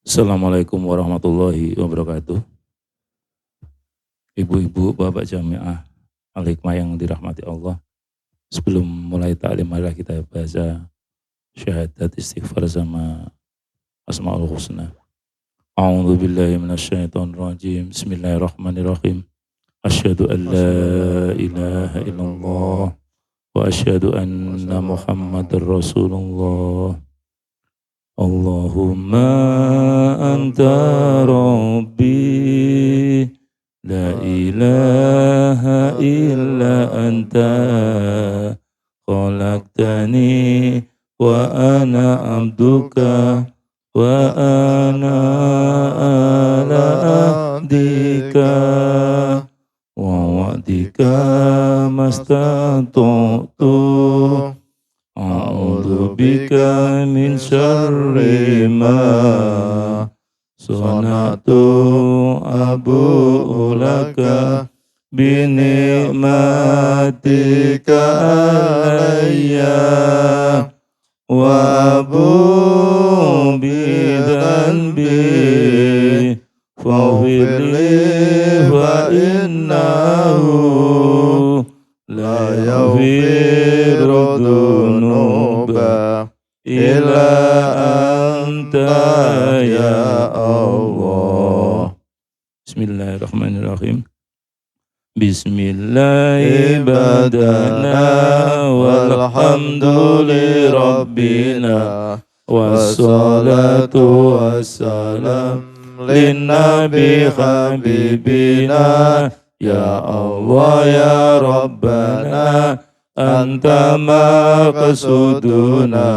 Assalamualaikum warahmatullahi wabarakatuh. Ibu-ibu, bapak jamiah al-hikmah yang dirahmati Allah. Sebelum mulai ta'lim, marilah kita baca syahadat istighfar sama asma'ul husna. A'udzu billahi minasyaitonir rajim. Bismillahirrahmanirrahim. Asyhadu an la ilaha illallah wa asyhadu anna Muhammadar Rasulullah. Allahumma anta rabbi la ilaha illa anta khalaqtani wa ana abduka wa ana ala ahdika wa wa'dika mastata'tu a'udzu bika min syarri ma sana'tu abu'u laka bi ni'matika alayya wa abu'u bi dhanbi faghfir li fa innahu la yaghfiru dzunuba illa anta ya Allah. Bismillahirrahmanirrahim. Bismillahi badana walhamduli rabbina wassalatu wassalam linnabi habibina ya Allah ya Rabbana anta maqsuduna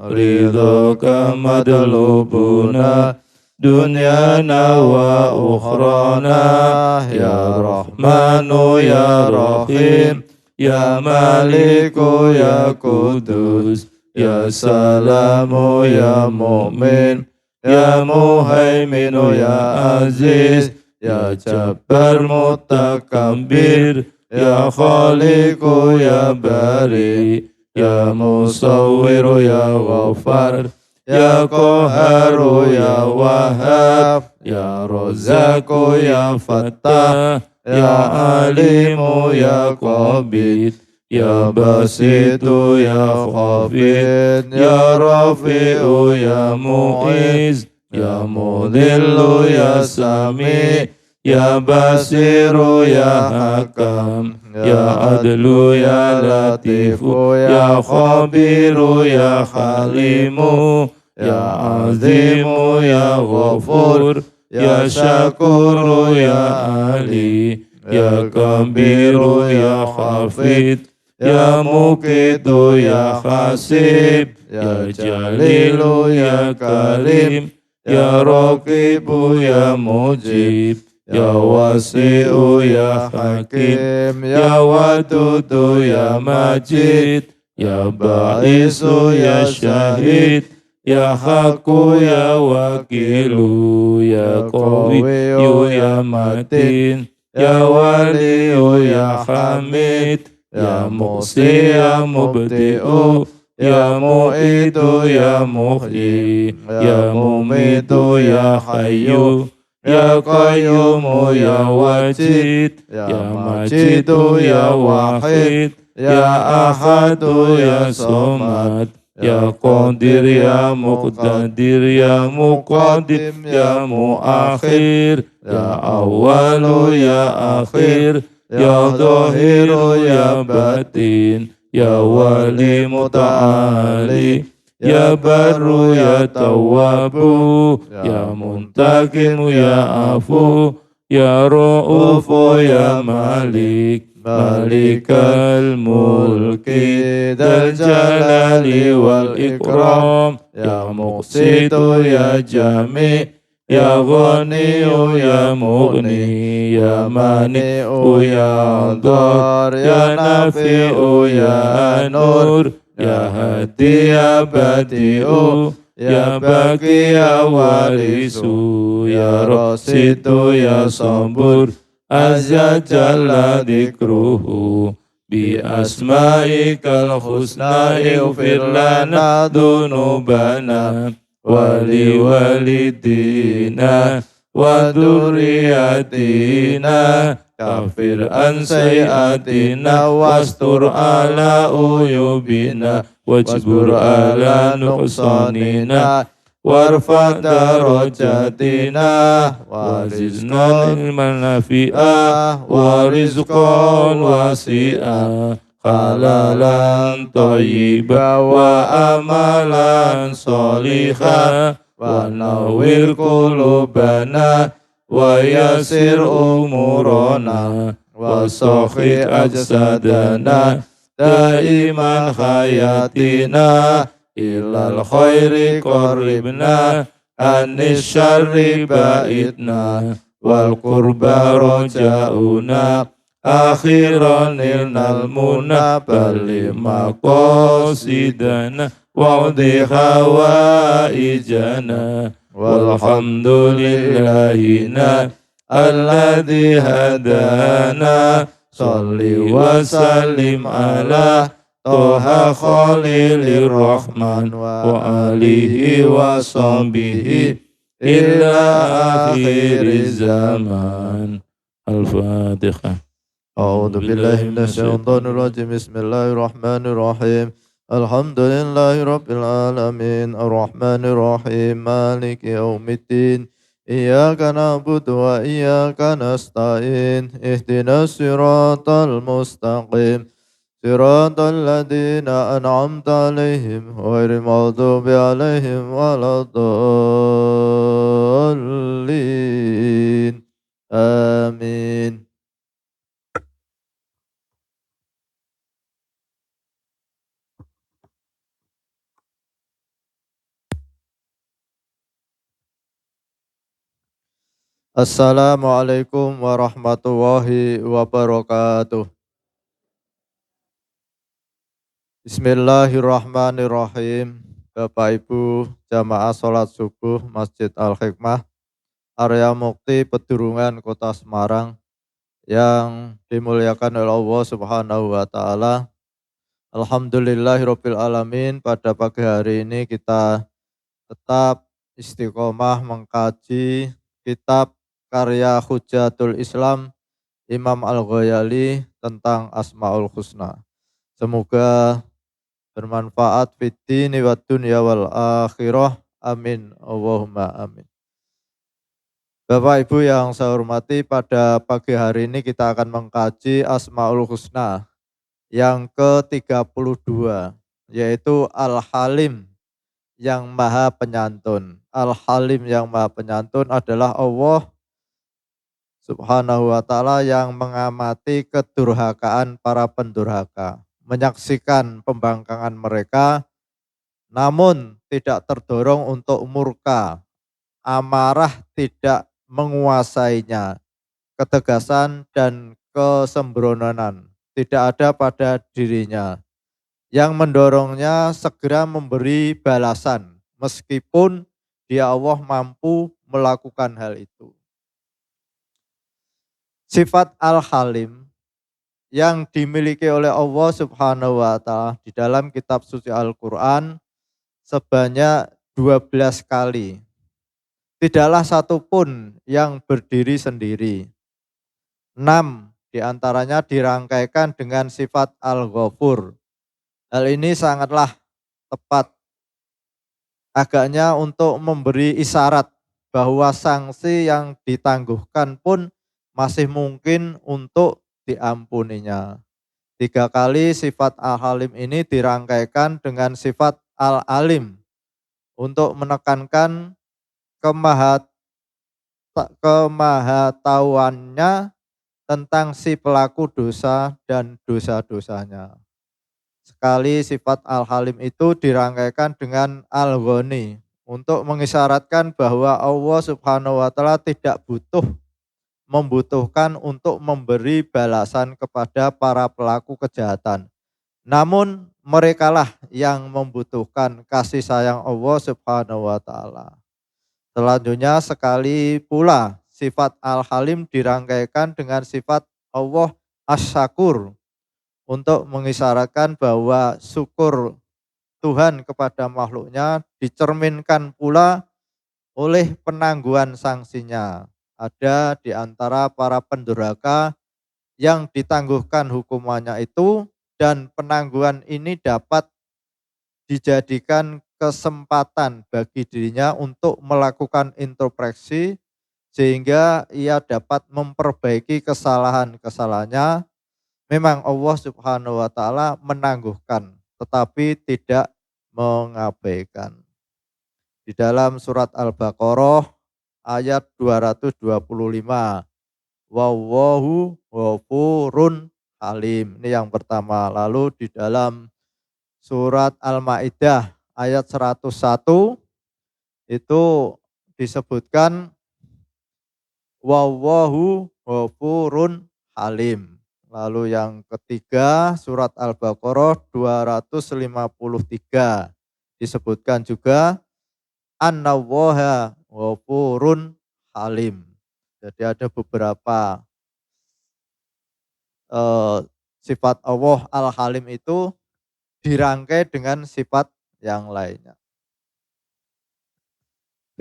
ridhoka madlubuna dunyana wa ukhrana ya Rahmanu ya Rahim ya Maliku ya Kudus ya Salamu ya Mu'min ya Muhaiminu ya Aziz ya Jabbar Mutakabir ya Khaliqu ya Bari ya Musawwiru ya Ghaffar ya Qaharu ya Wahhab ya Razzaqu ya Fattah ya Alimu ya Qabid ya Basitu ya Khafid ya Rafi'u ya Mu'iz ya Mudhillu ya Sami ya Basiru ya Hakam ya Adlu ya Latifu ya Khabiru ya Halimu ya Azimu ya Ghafur ya Syakuru ya Ali ya Kabiru ya Khafid ya Muqitu ya Hasib ya Jalilu ya Karim ya Raqibu ya Mujib ya Wasi'u ya Hakim ya Wadudu ya Majid ya Ba'isu ya Syahid ya Haqqu ya Wakilu ya Qawiyu ya Matin ya Waliyu ya Hamid ya Muhsi ya Mubdi'u ya Mu'itu ya Muhyi ya Mumitu ya Hayyu ya Qayyumu ya Wajid ya Majidu ya Wahid ya Ahadu ya Somad ya Qadir ya Muqtadir ya Muqaddim ya Muakhir ya Awwalu ya Akhir ya Dhahiru ya Batin ya Wali Muta'ali ya Barru ya Tawwabu ya Muntakimu ya Afu ya Ra'ufu ya Malik Malikal Mulki Dal Jalali wal Ikram ya Muqsitu ya Jami ya Ghaniyu ya Mughni ya Mani'u ya Dar ya Nafi'u ya Nur ya Hadi ya Badi'u ya Baqi ya Warisu ya Rasidu ya Sabur Azza Jalla Dikruhu bi asma'ikal husna ighfir lana dunubana ولوالدينا وذرياتنا كفر عن سيئاتنا واستر على عيوبنا واجبر على نقصاننا وارفع درجاتنا وزدنا علما نافعا ورزقا واسعا حلالا طيبا وعملا صالحا ونور قلوبنا ويسر أمورنا وصحي أجسادنا دائما حياتنا إلى الخير قربنا عن الشر بعدنا والقربى رجاؤنا أخيرا نلنا المنى بل مقاصدنا وعد حوائجنا والحمد لله الذي هدانا صل وسلم على طه خليل الرحمن وآله وصحبه إلى آخر الزمان. الفاتحة. أعوذ بالله من الشيطان الرجيم. بسم الله الرحمن الرحيم. الحمد لله رب العالمين الرحمن الرحيم مالك يوم الدين إياك نعبد وإياك نستعين اهدنا الصراط المستقيم صراط الذين أنعمت عليهم غير المغضوب عليهم ولا الضالين آمين. Assalamualaikum warahmatullahi wabarakatuh. Bismillahirrahmanirrahim. Bapak Ibu jamaah sholat subuh Masjid Al-Hikmah Area Mukti Pedurungan Kota Semarang yang dimuliakan oleh Allah Subhanahu wa taala. Alhamdulillahirabbil alamin, pada pagi hari ini kita tetap istiqomah mengkaji kitab karya Hujatul Islam Imam Al-Ghazali tentang Asmaul Husna. Semoga bermanfaat fid dini wad dunya wal akhirah. Amin. Allahumma amin. Bapak Ibu yang saya hormati, pada pagi hari ini kita akan mengkaji Asmaul Husna yang ke-32, yaitu Al-Halim yang Maha Penyantun. Al-Halim yang Maha Penyantun adalah Allah Subhanahu wa ta'ala yang mengamati kedurhakaan para pendurhaka, menyaksikan pembangkangan mereka, namun tidak terdorong untuk murka, amarah tidak menguasainya, ketegasan dan kesembrononan tidak ada pada dirinya, yang mendorongnya segera memberi balasan meskipun dia Allah mampu melakukan hal itu. Sifat Al-Halim yang dimiliki oleh Allah Subhanahu wa ta'ala di dalam kitab suci Al-Quran sebanyak 12 kali. Tidaklah satu pun yang berdiri sendiri. 6 diantaranya dirangkaikan dengan sifat Al-Ghafur. Hal ini sangatlah tepat agaknya untuk memberi isyarat bahwa sanksi yang ditangguhkan pun masih mungkin untuk diampuninya. 3 kali sifat Al-Halim ini dirangkaikan dengan sifat Al-Alim untuk menekankan kemahatauannya tentang si pelaku dosa dan dosa-dosanya. Sekali sifat Al-Halim itu dirangkaikan dengan Al-Ghani untuk mengisyaratkan bahwa Allah Subhanahu wa ta'ala tidak membutuhkan untuk memberi balasan kepada para pelaku kejahatan. Namun merekalah yang membutuhkan kasih sayang Allah Subhanahu wa ta'ala. Selanjutnya sekali pula sifat Al-Halim dirangkaikan dengan sifat Allah As-Syakur untuk mengisyaratkan bahwa syukur Tuhan kepada makhluknya dicerminkan pula oleh penangguhan sanksinya. Ada di antara para pendurhaka yang ditangguhkan hukumannya itu, dan penangguhan ini dapat dijadikan kesempatan bagi dirinya untuk melakukan introspeksi sehingga ia dapat memperbaiki kesalahan-kesalahannya. Memang Allah Subhanahu wa taala menangguhkan tetapi tidak mengabaikan. Di dalam surat Al-Baqarah ayat 225, wallahu ghafurun halim. Ini yang pertama. Lalu di dalam surat Al-Maidah ayat 101 itu disebutkan wallahu ghafurun halim. Lalu yang ketiga surat Al-Baqarah 253 disebutkan juga annallaha ghafurun halim. Jadi ada beberapa sifat Allah Al-Halim itu dirangkai dengan sifat yang lainnya.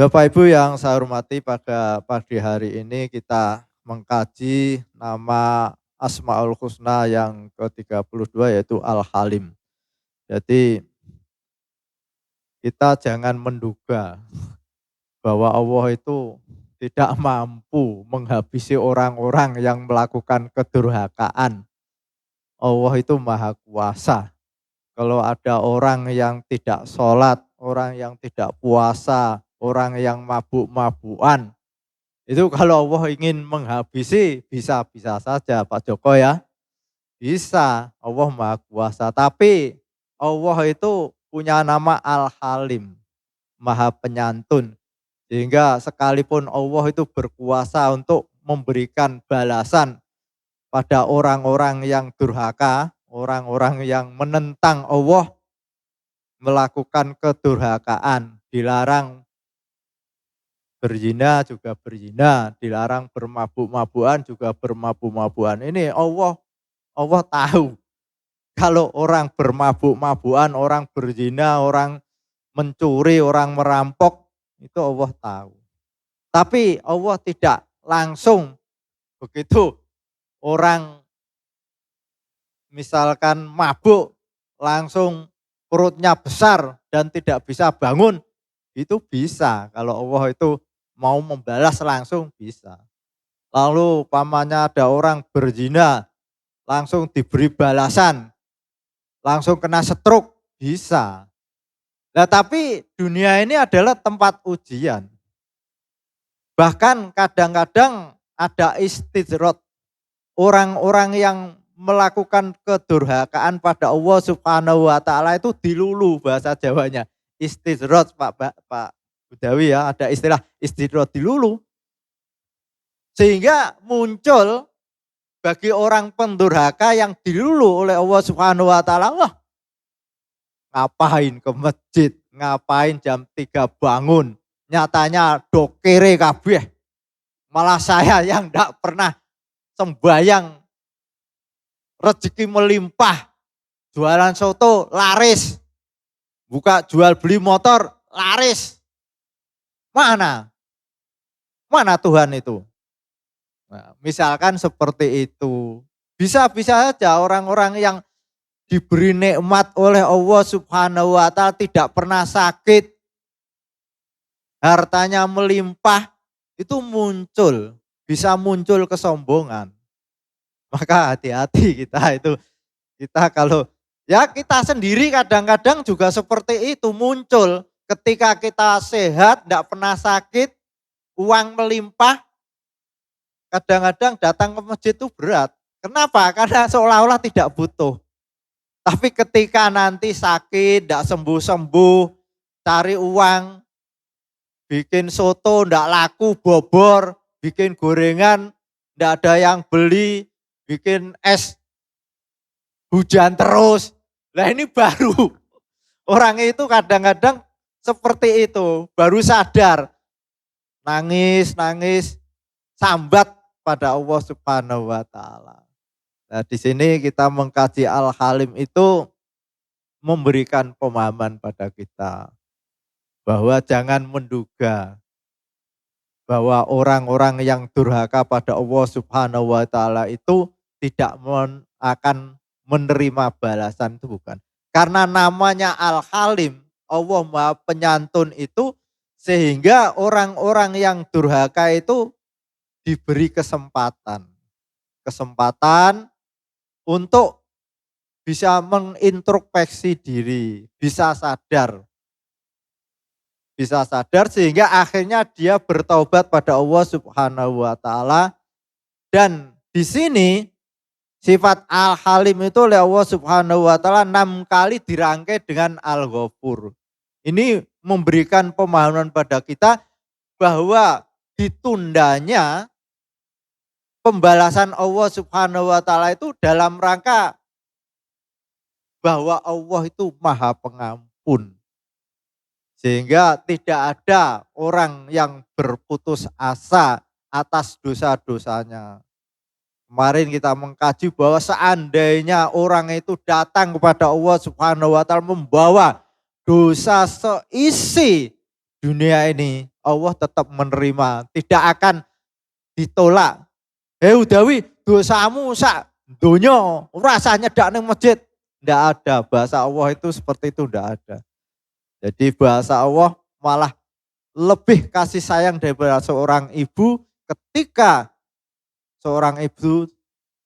Bapak Ibu yang saya hormati, pada pagi hari ini kita mengkaji nama Asmaul Husna yang ke-32 yaitu Al-Halim. Jadi kita jangan menduga bahwa Allah itu tidak mampu menghabisi orang-orang yang melakukan kedurhakaan. Allah itu maha kuasa. Kalau ada orang yang tidak sholat, orang yang tidak puasa, orang yang mabuk-mabukan, itu kalau Allah ingin menghabisi bisa-bisa saja Pak Joko ya. Bisa, Allah maha kuasa. Tapi Allah itu punya nama Al-Halim, maha penyantun. Sehingga sekalipun Allah itu berkuasa untuk memberikan balasan pada orang-orang yang durhaka, orang-orang yang menentang Allah, melakukan kedurhakaan, dilarang berzina juga berzina, dilarang bermabuk-mabukan juga bermabuk-mabukan. Ini Allah tahu kalau orang bermabuk-mabukan, orang berzina, orang mencuri, orang merampok, itu Allah tahu. Tapi Allah tidak langsung begitu orang misalkan mabuk langsung perutnya besar dan tidak bisa bangun, itu bisa. Kalau Allah itu mau membalas langsung bisa. Lalu pamannya ada orang berzina langsung diberi balasan, langsung kena stroke, bisa. Nah, tapi dunia ini adalah tempat ujian. Bahkan kadang-kadang ada istidrot. Orang-orang yang melakukan kedurhakaan pada Allah Subhanahu wa taala itu dilulu, bahasa Jawanya. Istidrot Pak Budawi ya, ada istilah istidrot, dilulu. Sehingga muncul bagi orang pendurhaka yang dilulu oleh Allah Subhanahu wa taala, wah, ngapain ke masjid, ngapain jam 3 bangun, nyatanya dokere kabeh. Malah saya yang enggak pernah sembayang rezeki melimpah, jualan soto laris, buka jual beli motor laris. Mana Tuhan itu? Nah, misalkan seperti itu. Bisa-bisa saja orang-orang yang diberi nikmat oleh Allah Subhanahu wa taala tidak pernah sakit, hartanya melimpah, itu bisa muncul kesombongan. Maka hati-hati kita kalau ya kita sendiri kadang-kadang juga seperti itu muncul ketika kita sehat, tidak pernah sakit, uang melimpah, kadang-kadang datang ke masjid itu berat. Kenapa? Karena seolah-olah tidak butuh. Tapi ketika nanti sakit, tidak sembuh-sembuh, cari uang, bikin soto tidak laku, bobor, bikin gorengan tidak ada yang beli, bikin es hujan terus. Nah ini baru. Orang itu kadang-kadang seperti itu, baru sadar. Nangis, sambat pada Allah Subhanahu wa taala. Nah, di sini kita mengkaji Al-Halim itu memberikan pemahaman pada kita bahwa jangan menduga bahwa orang-orang yang durhaka pada Allah Subhanahu wa taala itu tidak akan menerima balasan, itu bukan. Karena namanya Al-Halim, Allah Maha Penyantun itu, sehingga orang-orang yang durhaka itu diberi kesempatan untuk bisa mengintrospeksi diri, bisa sadar sehingga akhirnya dia bertaubat pada Allah Subhanahu wa taala. Dan di sini sifat Al-Halim itu oleh Allah Subhanahu wa taala 6 kali dirangkai dengan Al-Ghafur. Ini memberikan pemahaman pada kita bahwa ditundanya pembalasan Allah Subhanahu wa taala itu dalam rangka bahwa Allah itu Maha Pengampun. Sehingga tidak ada orang yang berputus asa atas dosa-dosanya. Kemarin kita mengkaji bahwa seandainya orang itu datang kepada Allah Subhanahu wa taala membawa dosa seisi dunia ini, Allah tetap menerima, tidak akan ditolak. Udawi dosamu sak donya rasanya ndak ning masjid. Ndak ada, bahasa Allah itu seperti itu, ndak ada. Jadi bahasa Allah malah lebih kasih sayang daripada seorang ibu ketika seorang ibu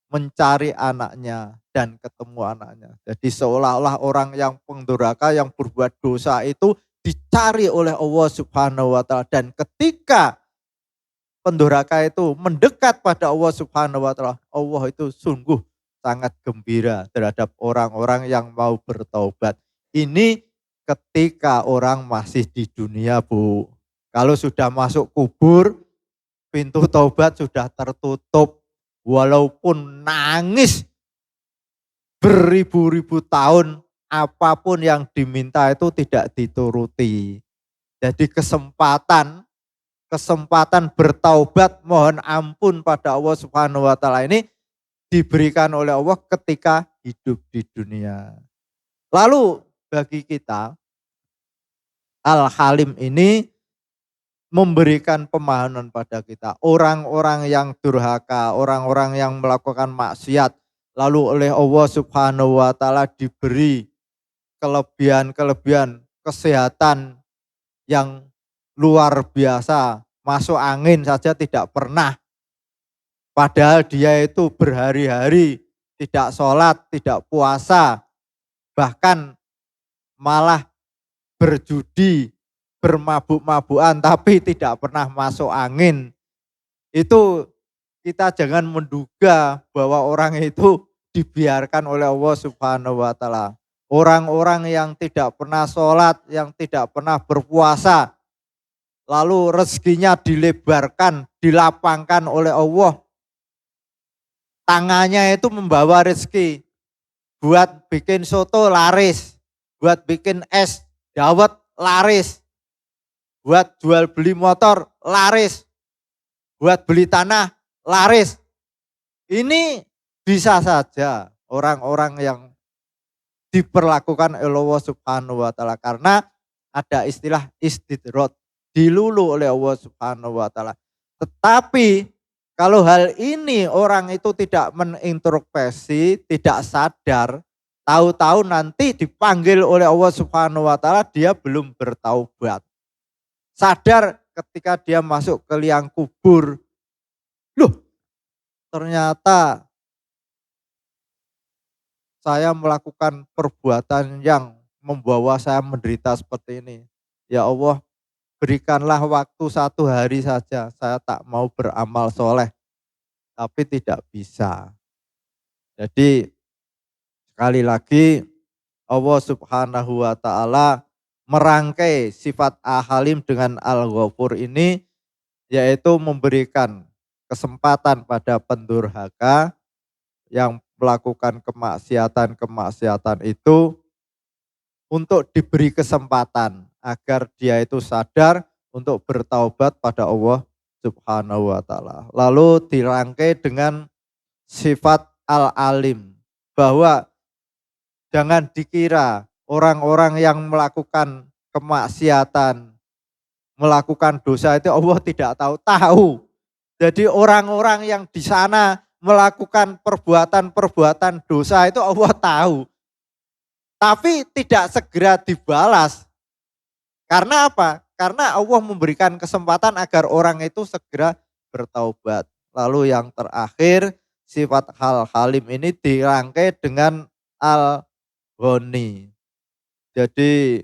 mencari anaknya dan ketemu anaknya. Jadi seolah-olah orang yang pendurhaka yang berbuat dosa itu dicari oleh Allah Subhanahu wa taala, dan ketika pendurhaka itu mendekat pada Allah Subhanahu wa taala, Allah itu sungguh sangat gembira terhadap orang-orang yang mau bertaubat. Ini ketika orang masih di dunia, Bu. Kalau sudah masuk kubur, pintu taubat sudah tertutup. Walaupun nangis beribu-ribu tahun, apapun yang diminta itu tidak dituruti. Jadi kesempatan bertaubat, mohon ampun pada Allah Subhanahu wa taala ini diberikan oleh Allah ketika hidup di dunia. Lalu bagi kita, Al-Halim ini memberikan pemahaman pada kita. Orang-orang yang durhaka, orang-orang yang melakukan maksiat, lalu oleh Allah Subhanahu wa taala diberi kelebihan kesehatan yang luar biasa. Masuk angin saja tidak pernah. Padahal dia itu berhari-hari tidak sholat, tidak puasa, bahkan malah berjudi, bermabuk-mabukan, tapi tidak pernah masuk angin. Itu kita jangan menduga bahwa orang itu dibiarkan oleh Allah Subhanahu wa taala. Orang-orang yang tidak pernah sholat, yang tidak pernah berpuasa, lalu rezekinya dilebarkan, dilapangkan oleh Allah. Tangannya itu membawa rezeki. Buat bikin soto laris, buat bikin es dawet laris, buat jual beli motor laris, buat beli tanah laris. Ini bisa saja orang-orang yang diperlakukan oleh Allah Subhanahu wa taala, karena ada istilah istidrot, dilulu oleh Allah Subhanahu wa taala. Tetapi kalau hal ini orang itu tidak menintrospeksi, tidak sadar, tahu-tahu nanti dipanggil oleh Allah Subhanahu wa taala, dia belum bertaubat. Sadar ketika dia masuk ke liang kubur. Loh, ternyata saya melakukan perbuatan yang membawa saya menderita seperti ini. Ya Allah, berikanlah waktu 1 hari saja, saya tak mau beramal soleh. Tapi tidak bisa. Jadi sekali lagi Allah Subhanahu wa taala merangkai sifat Al-Halim dengan Al-Ghafur ini, yaitu memberikan kesempatan pada pendurhaka yang melakukan kemaksiatan itu untuk diberi kesempatan agar dia itu sadar untuk bertaubat pada Allah Subhanahu wa taala. Lalu dirangkai dengan sifat Al-Alim, bahwa jangan dikira orang-orang yang melakukan kemaksiatan, melakukan dosa itu Allah tidak tahu. Jadi orang-orang yang di sana melakukan perbuatan-perbuatan dosa itu Allah tahu. Tapi tidak segera dibalas. Karena apa? Karena Allah memberikan kesempatan agar orang itu segera bertaubat. Lalu yang terakhir, sifat Al-Halim ini dirangkai dengan Al-Ghani. Jadi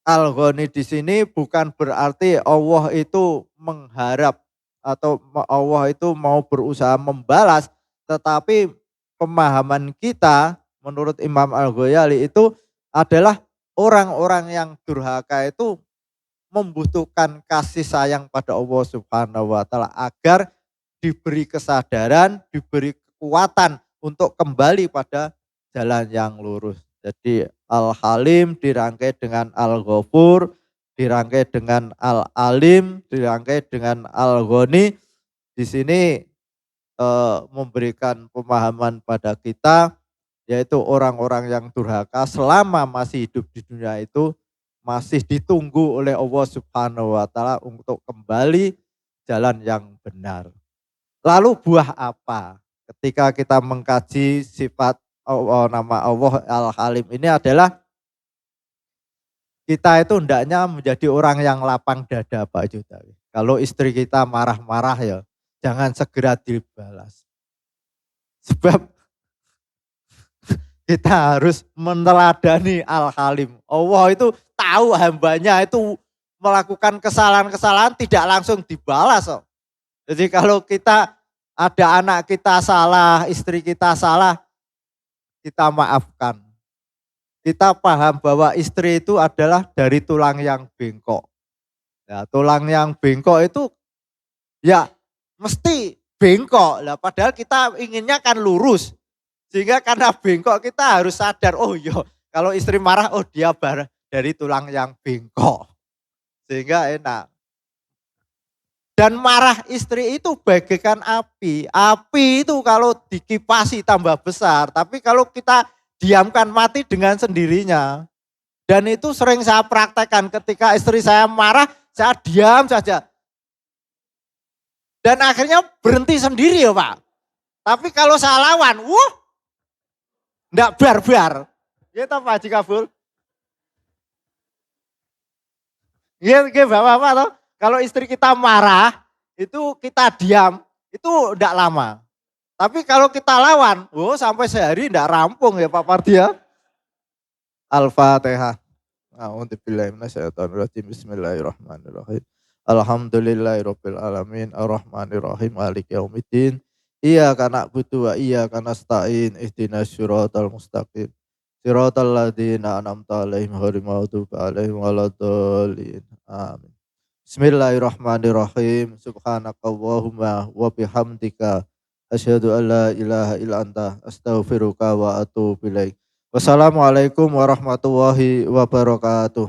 Al-Ghani di sini bukan berarti Allah itu mengharap atau Allah itu mau berusaha membalas, tetapi pemahaman kita menurut Imam Al-Ghazali itu adalah orang-orang yang durhaka itu membutuhkan kasih sayang pada Allah Subhanahu wa taala agar diberi kesadaran, diberi kekuatan untuk kembali pada jalan yang lurus. Jadi Al-Halim dirangkai dengan Al-Ghafur, dirangkai dengan Al-Alim, dirangkai dengan Al-Ghani. Di sini memberikan pemahaman pada kita, yaitu orang-orang yang durhaka selama masih hidup di dunia itu masih ditunggu oleh Allah Subhanahu wa taala untuk kembali jalan yang benar. Lalu buah apa? Ketika kita mengkaji sifat nama Allah Al-Halim ini adalah kita itu hendaknya menjadi orang yang lapang dada, Pak Juta. Kalau istri kita marah-marah ya jangan segera dibalas. Sebab kita harus meneladani Al-Halim. Allah itu tahu hambanya itu melakukan kesalahan-kesalahan tidak langsung dibalas. Jadi kalau kita ada anak kita salah, istri kita salah, kita maafkan. Kita paham bahwa istri itu adalah dari tulang yang bengkok. Ya, tulang yang bengkok itu ya mesti bengkok. Lah padahal kita inginnya kan lurus. Sehingga karena bengkok kita harus sadar, oh iya kalau istri marah, oh dia dari tulang yang bengkok. Sehingga enak. Dan marah istri itu bagaikan api. Api itu kalau dikipasi tambah besar. Tapi kalau kita diamkan mati dengan sendirinya. Dan itu sering saya praktekkan ketika istri saya marah, saya diam saja. Dan akhirnya berhenti sendiri ya Pak. Tapi kalau saya lawan, enggak barbar. Gitu Pak Haji Kabul. Gitu Bapak-bapak toh. Kalau istri kita marah, itu kita diam, itu enggak lama. Tapi kalau kita lawan, sampai sehari enggak rampung ya Pak Pardi ya. Al-Fatihah. A'udzubillahi minasyaitonirrajim. Bismillahirrahmanirrahim. Alhamdulillahirabbil alamin arrahmanirrahim maliki yaumiddin. Iyyaka na'budu wa iyyaka nasta'in ihdinas siratal mustaqim. Siratal ladzina an'amta 'alaihim ghairil maghdubi 'alaihim waladdallin. Amin. Bismillahirrahmanirrahim. Subhanakallahumma wa bihamdika asyhadu an la ilaha illa anta astaghfiruka wa atubu ilaik. Wassalamualaikum warahmatullahi wabarakatuh.